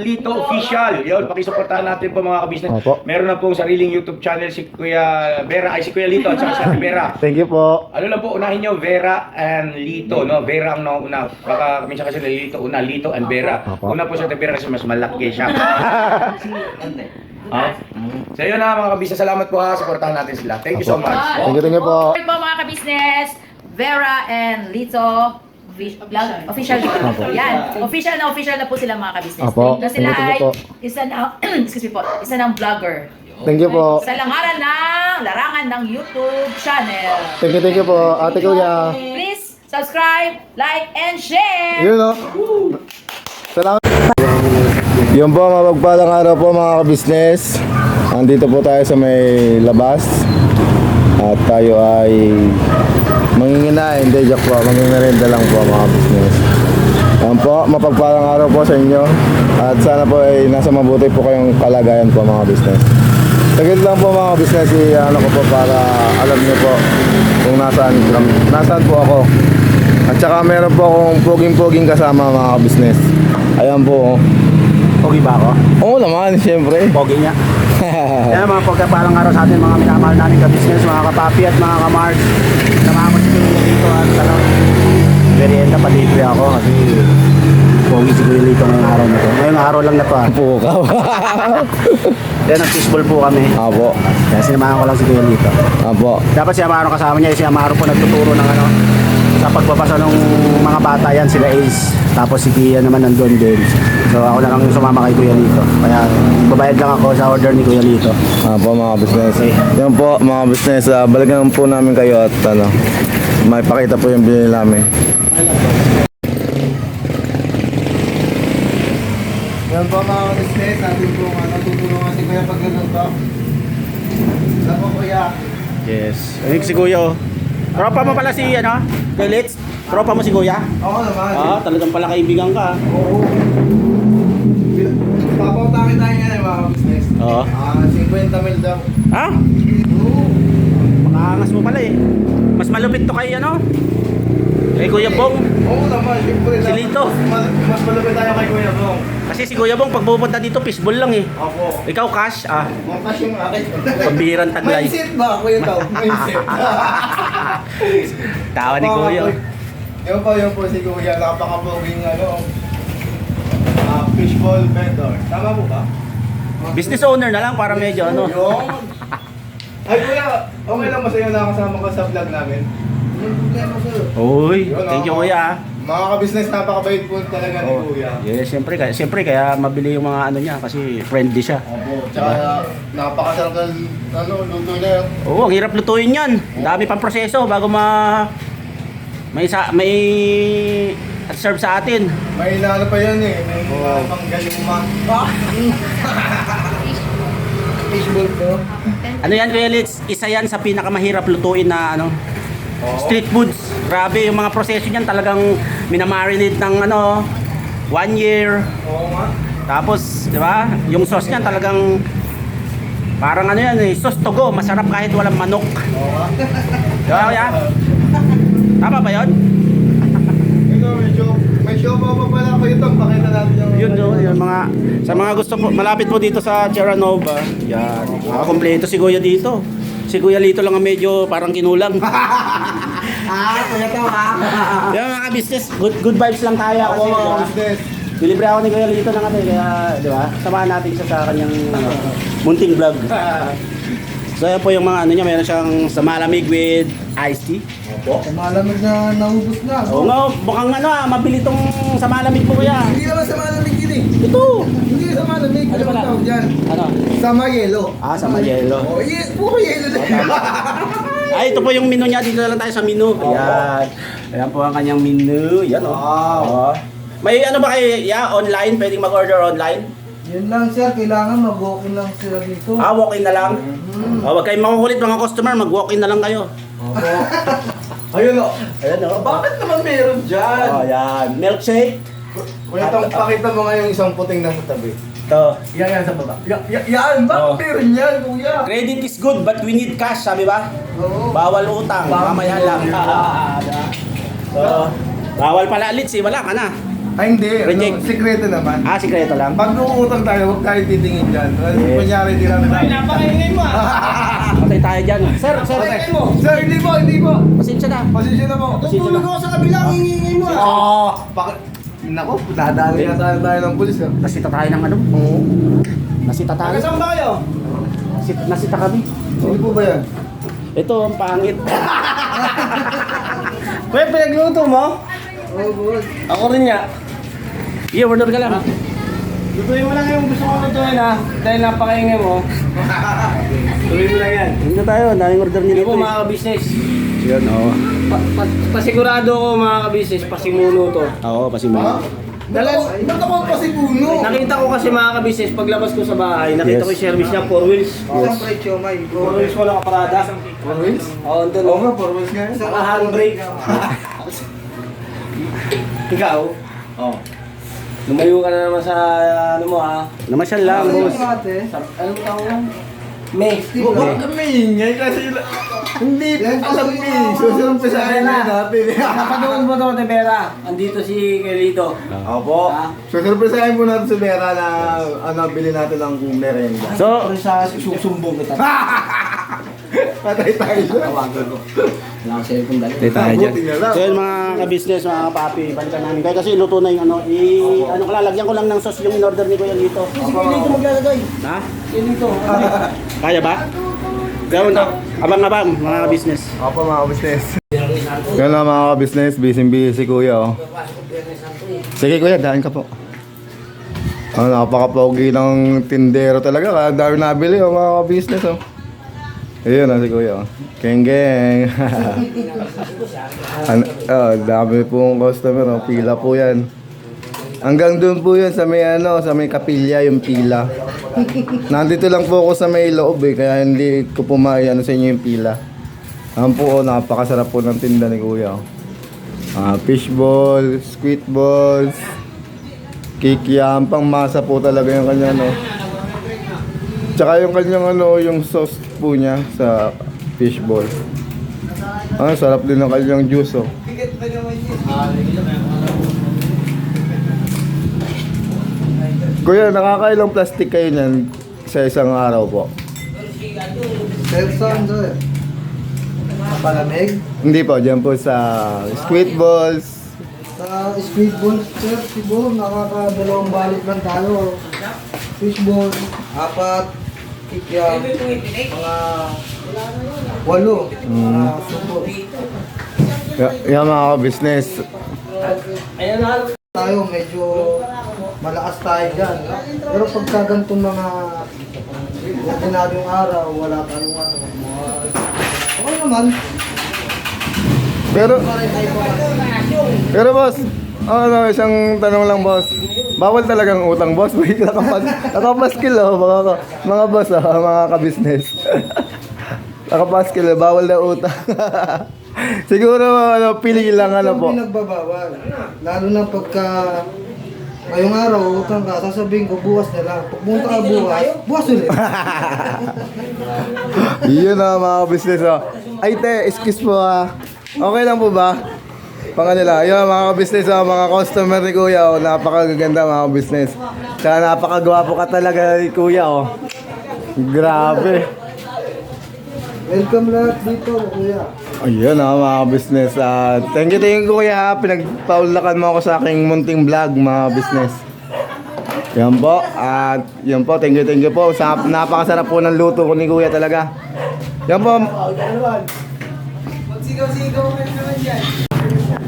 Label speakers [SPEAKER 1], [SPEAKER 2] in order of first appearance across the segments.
[SPEAKER 1] Lito Official. Yun, pakisuportahan natin po mga kabisnes.
[SPEAKER 2] Opo.
[SPEAKER 1] Meron na pong sariling YouTube channel si Kuya Vera, ay si Kuya Lito at saka si Ate Vera.
[SPEAKER 2] Thank you po.
[SPEAKER 1] Ano lang po, unahin nyo, Vera and Lito, no? Vera ang nauna. Baka minsan kasi Lito, una, Lito and Vera.
[SPEAKER 2] Opo.
[SPEAKER 1] Una po si Ate Vera kasi mas malaki siya. So yun na mga kabisnes, salamat po ha, supportahan natin sila. Thank you so much.
[SPEAKER 2] Thank you po.
[SPEAKER 3] Hello po mga kabisnes, Vera and Lito official dito. Yan. Official na po sila mga kabisnes.
[SPEAKER 2] Apo.
[SPEAKER 3] Na sila
[SPEAKER 2] Thank
[SPEAKER 3] ay
[SPEAKER 2] you po.
[SPEAKER 3] isa na excuse me po, isa ng vlogger.
[SPEAKER 2] Thank you po.
[SPEAKER 3] Sa langaran ng larangan ng YouTube channel.
[SPEAKER 2] Thank you po. Ate Kuya.
[SPEAKER 3] Please subscribe, like, and share.
[SPEAKER 2] Yun o. Salamat. Yun po, mapagpalang araw po mga kabisnes. Andito po tayo sa may labas. At tayo ay manginginain. Hindi, joke po. Mangingarenda lang po mga kabisnes. Yan po, mapagpalang araw po sa inyo. At sana po ay nasa mabuti po kayong kalagayan po mga kabisnes. Saglit lang po mga kabisnes, ano ko po para alam niyo po kung nasaan po ako. At saka meron po akong poging-poging kasama mga kabisnes. Ayan po.
[SPEAKER 4] Pogi ba ako?
[SPEAKER 2] Oo naman, siyempre.
[SPEAKER 4] Pogi niya. Yan mga pagkapalang araw sa atin mga minamahal namin ka-business, mga kapapi at mga ka-mart. Samahan ko si Kuya Lito at merienda palibre ako kasi pogi si Kuya Lito ngayong araw na to. Ngayong araw lang na to ha.
[SPEAKER 2] Pukaw.
[SPEAKER 4] Yan ang fishball po kami.
[SPEAKER 2] Apo.
[SPEAKER 4] Kaya sinamahan ko lang si Kuya Lito.
[SPEAKER 2] Apo.
[SPEAKER 4] Dapat si Amaro kasama niya, si Amaro po nagtuturo ng ano sa pagbabasa ng mga bata yan, sila Ace. Tapos si Kia naman nandun din. So ako na lang yung sumama kay Kuya Lito. Kaya babayad lang ako sa order ni Kuya Lito.
[SPEAKER 2] Apo mga business. Yan po mga business. Balikan po namin kayo at ano, may pakita po yung binili namin. Yan po mga business. Natin po tutulungan si Kuya pagluluto. Ano po Kuya?
[SPEAKER 4] Yes. Ayun si Kuya oh. Tropa mo pala si ano? Delits? Tropa mo si Kuya?
[SPEAKER 2] Oo naman.
[SPEAKER 4] Ah, talagang pala kaibigan ka.
[SPEAKER 2] Oo. Papautakin tayo nga mga business.
[SPEAKER 4] Oo.
[SPEAKER 2] 50 mil daw.
[SPEAKER 4] Ha?
[SPEAKER 2] Oo.
[SPEAKER 4] Makaangas mo pala eh. Mas malupit to kay ano? Kay Kuya Bong.
[SPEAKER 2] Oo naman, siyempre.
[SPEAKER 4] Si Lito.
[SPEAKER 2] Mas malapit tayo kay Kuya Bong.
[SPEAKER 4] Kasi si Kuya Bong pag pupunta dito fishball lang eh.
[SPEAKER 2] Ako.
[SPEAKER 4] Ikaw cash ah.
[SPEAKER 2] Montas yung akin.
[SPEAKER 4] Pambihirang taglay.
[SPEAKER 2] Mindset ba? Kuya daw. Mindset.
[SPEAKER 4] Tawa ni Kuya.
[SPEAKER 2] Yun po si Kuya. Napaka-poging fishball vendor. Tama po ba?
[SPEAKER 4] Business owner na lang para medyo ano.
[SPEAKER 2] Yung... Ay Kuya, okay lang masaya na kasama ka sa vlog namin. Yung problema sir.
[SPEAKER 4] Uy, thank you Kuya ah.
[SPEAKER 2] Mga ka-business, napakabait po talaga ni Kuya.
[SPEAKER 4] Yes, siyempre kaya mabili yung mga ano niya kasi friendly siya.
[SPEAKER 2] Opo, tsaka napakasarap ng luto niya.
[SPEAKER 4] Oo, ang hirap lutuin yan. Ang dami pang proseso bago may serve sa atin.
[SPEAKER 2] May inaano pa yan eh, may pang galuma. Fishball po.
[SPEAKER 4] Ano yan, Kuya Litz? Isa yan sa pinakamahirap lutuin na ano, street foods. Grabe, yung mga proseso niyan talagang minamarinate ng ano, 1 year.
[SPEAKER 2] Oo nga.
[SPEAKER 4] Tapos, di ba? Yung sauce niyan talagang parang ano yan eh, sauce to go. Masarap kahit walang manok.
[SPEAKER 2] Oo nga.
[SPEAKER 4] Di ba, Kuya? Tama ba yun?
[SPEAKER 2] Ito, may show pa pala ko ito. Pakita natin
[SPEAKER 4] Yun mga sa mga gusto po malapit po dito sa Terra Nova. Yan. Kompleto si Kuya dito. Si Kuya Lito lang ang medyo parang kinulang.
[SPEAKER 2] Kuya to ha.
[SPEAKER 4] Yan mga business, good vibes lang tayo kasi.
[SPEAKER 2] Oo,
[SPEAKER 4] Diba?
[SPEAKER 2] business.
[SPEAKER 4] Dilibre ako ni Kuya Lito ng ano kaya, di ba? Samahan natin siya sa kanyang munting vlog. So yan po yung mga ano niya, meron siyang sa malamig with iced tea.
[SPEAKER 2] Opo. Malamig na naubos na.
[SPEAKER 4] Oo nga, mukhang ano mabili tong sa malamig po Kuya.
[SPEAKER 2] Hindi naman sa malamig yun eh.
[SPEAKER 4] Ito!
[SPEAKER 2] Hindi sa malamig.
[SPEAKER 4] Ano pala?
[SPEAKER 2] tawag dyan?
[SPEAKER 4] Ano?
[SPEAKER 2] Sama yelo.
[SPEAKER 4] Ah, sa mayelo.
[SPEAKER 2] Oh, puro yelo na yun.
[SPEAKER 4] Ay, ito po yung menu niya. Dito na lang tayo sa menu. Ayan. Ayan po ang kanyang menu. Yan o.
[SPEAKER 2] Wow.
[SPEAKER 4] May ano ba kayo? Yeah, online? Pwedeng mag-order online?
[SPEAKER 5] Yun lang sir, kailangan mag-walk-in lang sila dito.
[SPEAKER 4] Ah, walk-in na lang? Huwag kayong makukulit mga customer. Mag-walk-in na lang kayo.
[SPEAKER 2] Opo. Ayun o.
[SPEAKER 4] Ayan o.
[SPEAKER 2] Bakit naman meron dyan?
[SPEAKER 4] Oh, yan. Milkshake.
[SPEAKER 2] Kuya Tong, pakita mo nga yung isang puting nasa tabi.
[SPEAKER 4] Ito.
[SPEAKER 2] Yan sa baba. Yan, bakit
[SPEAKER 4] Oh.
[SPEAKER 2] meron yan, kuya?
[SPEAKER 4] Credit is good but we need cash, sabi ba?
[SPEAKER 2] Oo.
[SPEAKER 4] Bawal utang. Mamaya lang. So, bawal pala litsi. Wala ka na.
[SPEAKER 2] Ay hindi,
[SPEAKER 4] Reject.
[SPEAKER 2] sikreto naman.
[SPEAKER 4] Ah, sikreto lang.
[SPEAKER 2] Pag uutang tayo, huwag tayo titingin dyan.
[SPEAKER 4] Yes.
[SPEAKER 2] Kunyari, di namin napakaingay mo.
[SPEAKER 4] Patay tayo dyan. Sir, sir.
[SPEAKER 2] Sir, hindi po.
[SPEAKER 4] Pasensya na.
[SPEAKER 2] Pasensya na po.
[SPEAKER 4] Pasensya na.
[SPEAKER 5] Ako sa kabila, ingingin mo.
[SPEAKER 2] Oo. Nako, dadali na tayo ng pulis.
[SPEAKER 4] Nasita tayo ng ano?
[SPEAKER 2] Oo.
[SPEAKER 4] Nasita tayo.
[SPEAKER 5] Saan ba kayo?
[SPEAKER 4] Nasita kami.
[SPEAKER 2] Sino po ba yan?
[SPEAKER 4] Ito ang pangit. Pwede pinagluto mo?
[SPEAKER 5] Oo, boss.
[SPEAKER 4] Ako rin nga. Iya, order ka lang. Lutuin mo lang yung gusto ko lutuin ha. Dahil napakaingay mo. Tuloy mo lang yan. Hindi na tayo, daming order nila ito. Mga ka-business.
[SPEAKER 2] Yan, oo.
[SPEAKER 4] Pasigurado ko mga ka-business, pasimuno to. Oo, pasimuno.
[SPEAKER 2] Ba't ako kasi puno?
[SPEAKER 4] Nakita ko kasi mga ka-business, paglabas ko sa bahay, nakita ko yung service niya, 4 wheels.
[SPEAKER 5] Isang pre siomay.
[SPEAKER 4] 4 wheels wala kaparada.
[SPEAKER 2] 4 wheels?
[SPEAKER 4] Oo, ito
[SPEAKER 2] Oo
[SPEAKER 4] no.
[SPEAKER 2] nga, 4 wheels nga yun.
[SPEAKER 4] Saka handbrake. Ikaw? Oo. Lumayo ka na naman sa ano mo ha. Namasyal lang, boss. Anong taon lang? May.
[SPEAKER 2] Huwag kami ingay kasi hindi alam ni. Susunod pa sa akin na natin.
[SPEAKER 4] Napanood mo to, Tevera. Andito si Kelito.
[SPEAKER 2] Opo. Susurpresahin po natin si Vera na bili natin ng merenda.
[SPEAKER 4] So,
[SPEAKER 5] Sa susumbong kita.
[SPEAKER 2] Patay tayo dyan.
[SPEAKER 5] Tawagan ko. Wala akong cellphone dali.
[SPEAKER 2] Buti na lang.
[SPEAKER 4] So yun mga ka-business, mga papi, balikan namin. Kaya kasi luto na yung ano, lalagyan ko lang ng sauce yung in-order ni Kuya Lito.
[SPEAKER 5] Si Kilito maglalagay.
[SPEAKER 4] Ha? Lito. Kaya ba? Gawin to. Abang-abang, mga ka-business.
[SPEAKER 2] Opo mga business. Yan lang mga business, busy si Kuya oh. Sige Kuya, daan ka po. Napaka-pogi ng tindero talaga, kaya dami nabili oh mga business oh. Ayun si Kuya oh. Geng. Dami pong customer oh, pila po yan. Hanggang doon po yun sa may sa may kapilya yung pila. Nandito lang po ako sa may loob kaya hindi ko po sa inyo yung pila. Ayan po napakasarap po ng tinda ni Kuya. Fishball, squid balls, kikiam, pang masa po talaga yung kanya Tsaka yung kanyang yung sauce po niya sa fishball. Sarap din ng kanyang juice oh. Kuya, nakakailang plastic kayo niyan sa isang araw po?
[SPEAKER 5] Selson, sir. Palamig.
[SPEAKER 2] Hindi po, dyan po sa squid balls.
[SPEAKER 5] Sa squid ball, sir, siguro nakakadalawang balik lang tayo. Fishball, 4. Kikyam, mga 8. Mga subo.
[SPEAKER 2] Yan mga ka-business.
[SPEAKER 5] Tayo medyo malakas tayo dyan. Pero pagka ganitong mga ordinaryong araw, wala tayong okay naman.
[SPEAKER 2] Pero boss, isang tanong lang boss. Bawal talagang utang boss. Nakapaskil mga boss mga ka-business. Nakapaskil bawal na utang. Siguro pili lang po.
[SPEAKER 5] Hindi nagbabawal. Lalo na pagka ngayong araw, utang ka, sasabihin ko bukas na lang. Pag pumunta ka bukas ulit.
[SPEAKER 2] Yun mga business Ay te, excuse po Okay lang po ba? Panganila, yun mga business mga customer ni Kuya napakaganda mga business. Tsaka napakagwapo ka talaga ni Kuya Grabe.
[SPEAKER 5] Welcome lahat dito, kuya.
[SPEAKER 2] Ayun mga business. Thank you Kuya pinagpaulakan mo ako sa aking munting vlog mga business. Yan po. At yan po, thank you po. Napakasarap po ng luto ko ni Kuya talaga. Yan po.
[SPEAKER 5] Magsigaw-sigaw ka naman dyan.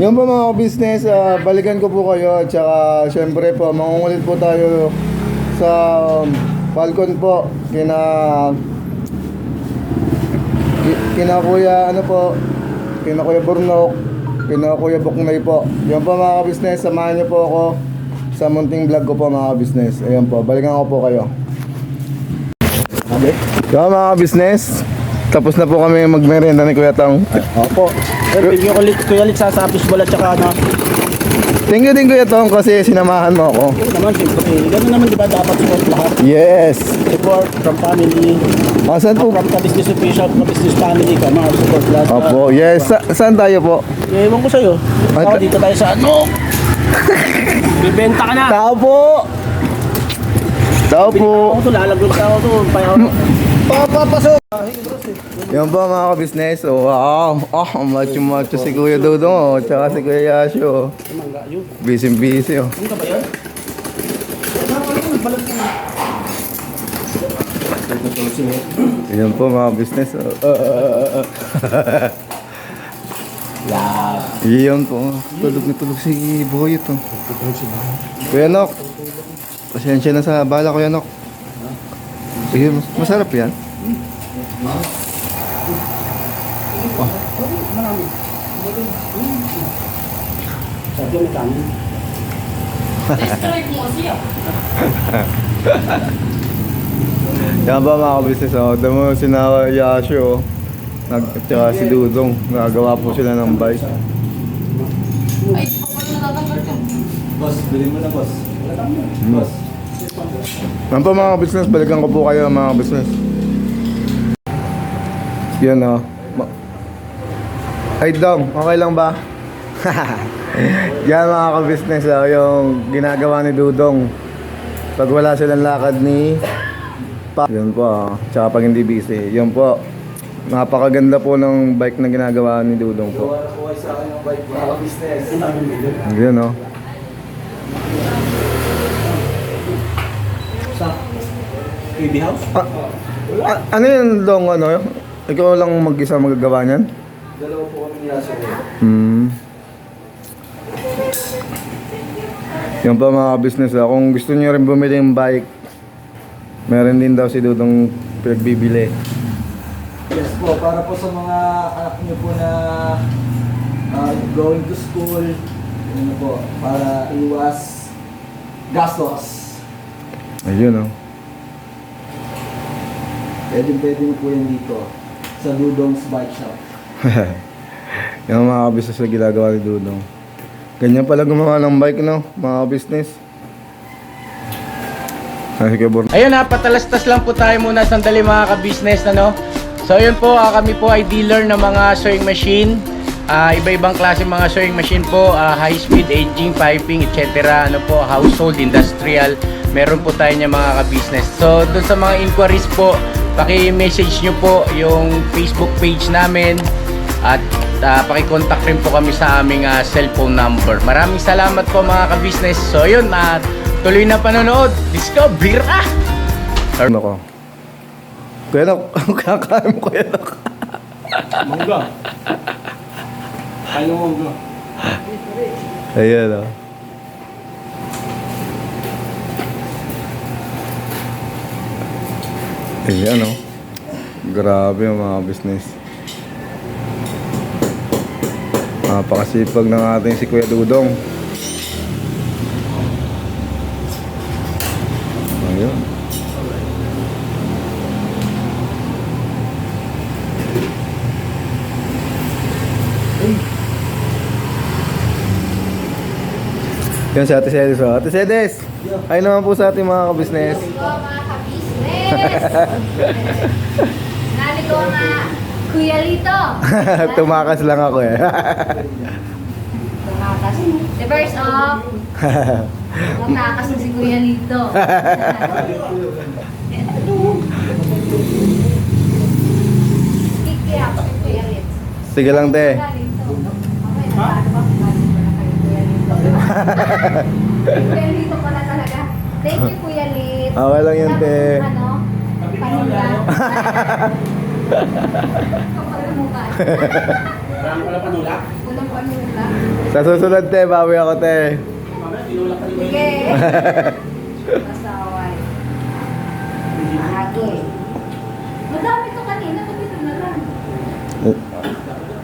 [SPEAKER 2] Yan po mga business, balikan ko po kayo. At saka syempre po, mangungulit po tayo sa Falcon po. Kina Kuya kina Kuya Burnok, kina Kuya Buknay po. Yan po mga business, samahan niyo po ako sa munting vlog ko po mga business. Ayan po, balikan ko po kayo. Yan mga business, tapos na po kami magmerienda ni Kuya Tang.
[SPEAKER 4] Opo. Sir, bibigyan ko ulit Kuya Lit sa fishball at saka
[SPEAKER 2] Thank you din Kuya Tong kasi sinamahan mo ako.
[SPEAKER 4] Yun naman, siyempre. Ganun naman, di ba? Dapat support lahat.
[SPEAKER 2] Yes.
[SPEAKER 4] Support from family.
[SPEAKER 2] Saan po?
[SPEAKER 4] From ka-business official, ka-business family, ka-mar, support lahat.
[SPEAKER 2] Opo, yes. Saan tayo po?
[SPEAKER 4] Ewan ko sa'yo.
[SPEAKER 2] Ay,
[SPEAKER 4] Ako, dito tayo sa ano? Bibenta ka na.
[SPEAKER 2] Tao po! Tao po!
[SPEAKER 4] Ako to, lalaglag ka ako to.
[SPEAKER 5] Papapasok!
[SPEAKER 2] Yan ba mga ka-business? Oh, wow! Macho-macho si Kuya Dudong oh. Tsaka si Kuya Yasio. Busy-busy oh.
[SPEAKER 4] Ano ka ba yun?
[SPEAKER 2] Yan po mga business oh. Yan po. Tulog na tulog si Boyet oh. Kuya Nok. Pasensya na sa bala Kuya Nok. Sige, masarap yan.
[SPEAKER 4] Sabi mo kami.
[SPEAKER 2] Yan ba mga ka-business oh. Damo si Yasio oh. Tsaka si Dudong. Nagawa po sila ng bike.
[SPEAKER 5] Boss, bilhin mo na boss.
[SPEAKER 2] Boss. Yan pa mga business, balikan ko po kayo mga business. Yan o. Ay Dong, okay lang ba? Yan mga ka-business yung ginagawa ni Dudong. Pag wala silang lakad ni Pa. Yan po tsaka pag hindi busy. Yan po. Napakaganda po ng bike na ginagawa ni Dudong po.
[SPEAKER 5] Gawa na po kayo sa akin ng bike mga business.
[SPEAKER 2] Yan o.
[SPEAKER 4] Sa KB House?
[SPEAKER 2] Ano yun Dong ano? Ikaw lang mag-isa magagawa niyan?
[SPEAKER 5] Dalawa po kami ni Yasio.
[SPEAKER 2] Yan pa mga business kung gusto niyo rin bumili ng bike, meron din daw si Dudong pinagbibili.
[SPEAKER 5] Yes po, para po sa mga anak niyo po na going to school, ano po, para iwas gastos.
[SPEAKER 2] Ayun oh.
[SPEAKER 5] Pwede mo po yan dito sa Dudong's Bike Shop.
[SPEAKER 2] Yung mga business na ginagawa ni Dudong. Ganyan pala gumawa ng bike no, mga business.
[SPEAKER 1] Ayun na, patalastas lang po tayo muna sandali mga ka-business ano. So ayun po, kami po ay dealer ng mga sewing machine. Iba-ibang klase mga sewing machine po, high speed, aging, piping, etc. Ano po, household, industrial. Meron po tayo niya mga ka-business. So doon sa mga inquiries po, paki-message nyo po yung Facebook page namin at paki-contact rin po kami sa aming cellphone number. Maraming salamat po mga ka-business. So yun, tuloy na panonood. Discover
[SPEAKER 2] Ano ko? Kuya Nok, kakain mo Kuya Nok.
[SPEAKER 4] Mangga. Ano mangga?
[SPEAKER 2] Ayan oh. Ayan oh. Grabe yung mga business. Napakasipag ng ating si Kuya Dudong. Ayun. Yan si Ate Cedes oh. Ate Cedes! Ay naman po sa ating mga ka-business.
[SPEAKER 6] Mga ka-business! Naligo nga, Kuya Lito!
[SPEAKER 2] Tumakas lang ako eh.
[SPEAKER 6] Tumakas. Reverse off. Tumakas na si Kuya Lito. Kiki ako si Kuya Lito.
[SPEAKER 2] Sige lang te.
[SPEAKER 6] Kuya Lito. Okay, paano ba? Kuya Lito pala talaga. Thank you, Kuya Lito.
[SPEAKER 2] Okay lang yun, te.
[SPEAKER 6] Ano? Paninda. Kapag mukha.
[SPEAKER 4] Marami pala panulak.
[SPEAKER 6] Unang panula.
[SPEAKER 2] Sa susunod te, bawi ako te.
[SPEAKER 4] Mamaya, tinulak ka rin.
[SPEAKER 6] Sige. Pasaway. Lagi. Madami to kanina. Ba't ito na lang?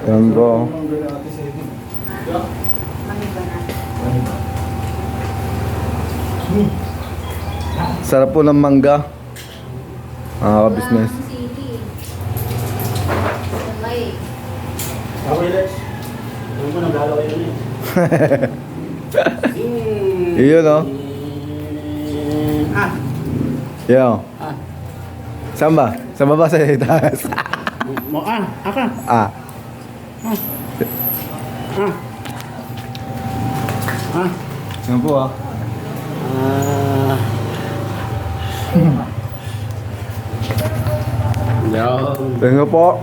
[SPEAKER 2] Yan po.
[SPEAKER 6] Mami ba na?
[SPEAKER 2] Sarap po ng mangga. Business.
[SPEAKER 6] Walang city. Sabay.
[SPEAKER 4] Ako, Lex. Alam ko, naglalaway yun eh.
[SPEAKER 2] Iyon, no? Yo. Saan ba? Sa baba sa itaas.
[SPEAKER 4] Aka.
[SPEAKER 2] Ah. Yan po ah. Thank you po.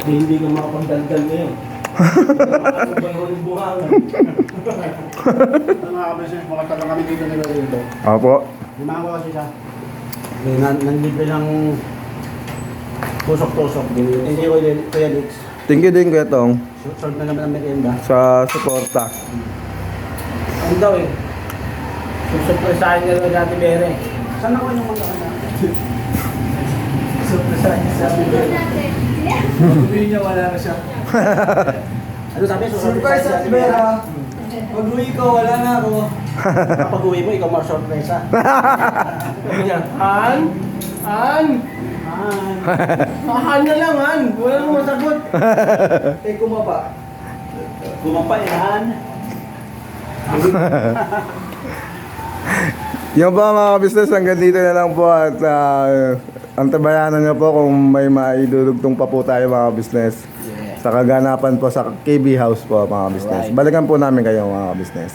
[SPEAKER 4] Hindi ka makapagdaldal ngayon. Ang buhangan. Mga kabisnes, makatagal kami dito nila dito.
[SPEAKER 2] Opo.
[SPEAKER 4] Limango kasi siya. Nanlibre ng tusok-tusok. Hindi ko yun, Kuya Dix.
[SPEAKER 2] Thank you din Kuya Tong
[SPEAKER 4] Solve na naman ang merienda.
[SPEAKER 2] sa suporta.
[SPEAKER 4] Ano daw eh? Surpresahin ka daw dati Bere. Saan ako yung mga surpresahin sa Ate Bere? Sabihin niya wala na siya. Ano sabi? Surprise sa Ate Bere.
[SPEAKER 5] Pag-uwi ko, wala na ako.
[SPEAKER 4] Kapag uwi mo, ikaw ma-surpresa.
[SPEAKER 5] Han? Han na lang, Han. Wala nang masagot. Kumapa.
[SPEAKER 4] Kumapa, ilahan.
[SPEAKER 2] Yung ba mga business, hanggang dito na lang po at antabayanan nyo po kung may maidudugtong pa po tayo mga business. Sa kaganapan po sa KB House po mga business. Balikan po namin kayo mga business.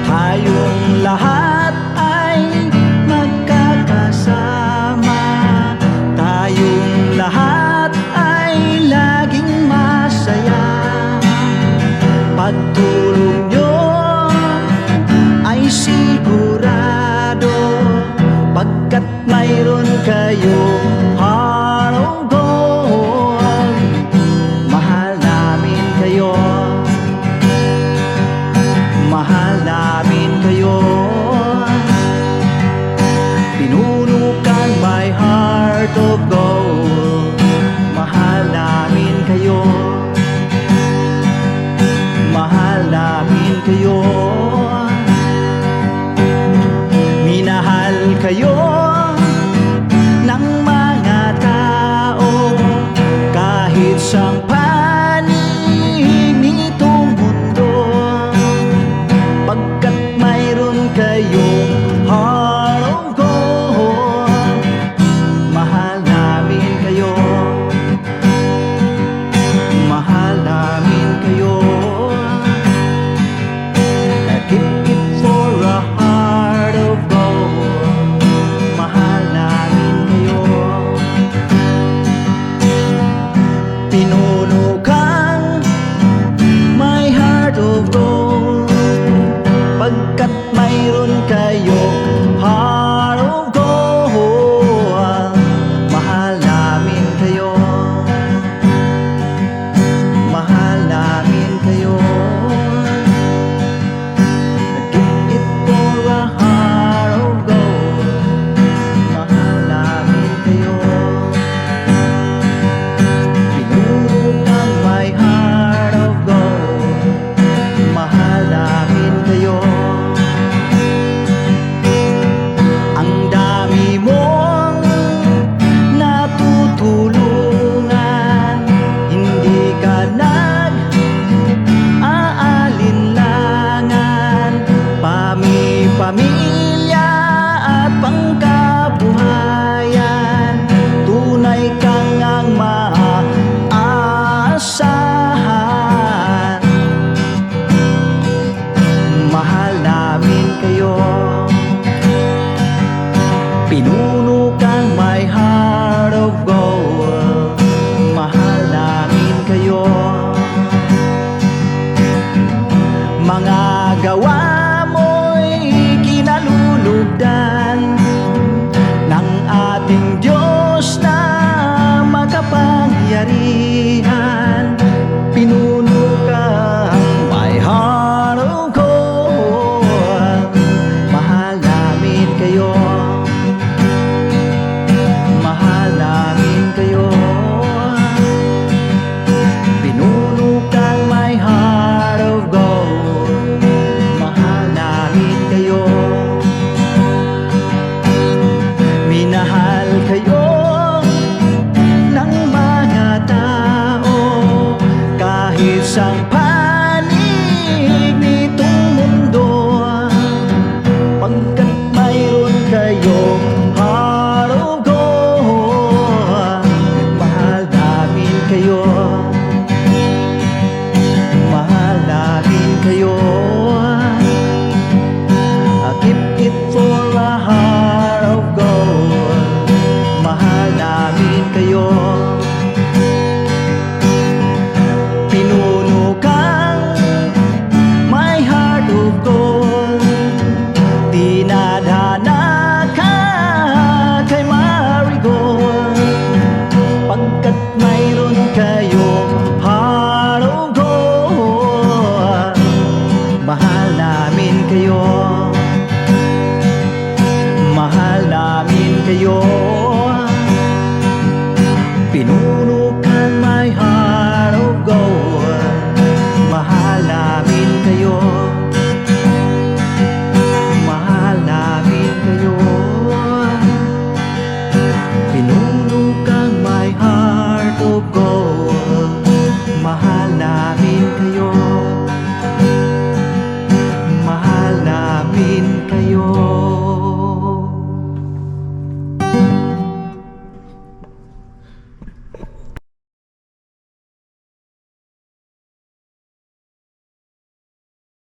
[SPEAKER 7] Tayong lahat ay magkakasama. Tayong lahat ay laging masaya. Pagtulong nyo ay sigurado, pagkat mayroon kayong heart of gold. Mahal namin kayo. Mahal namin kayo. Pinunukan my heart of gold. Mahal namin kayo. Mahal namin kayo. Minahal kayo ng mga tao kahit sang panig nitong mundo, pagkat mayroon kayong heart of gold. Mahal namin kayo. Mahal namin kayo. Keep it for a heart of gold. Mahal namin kayo. Pinuri isang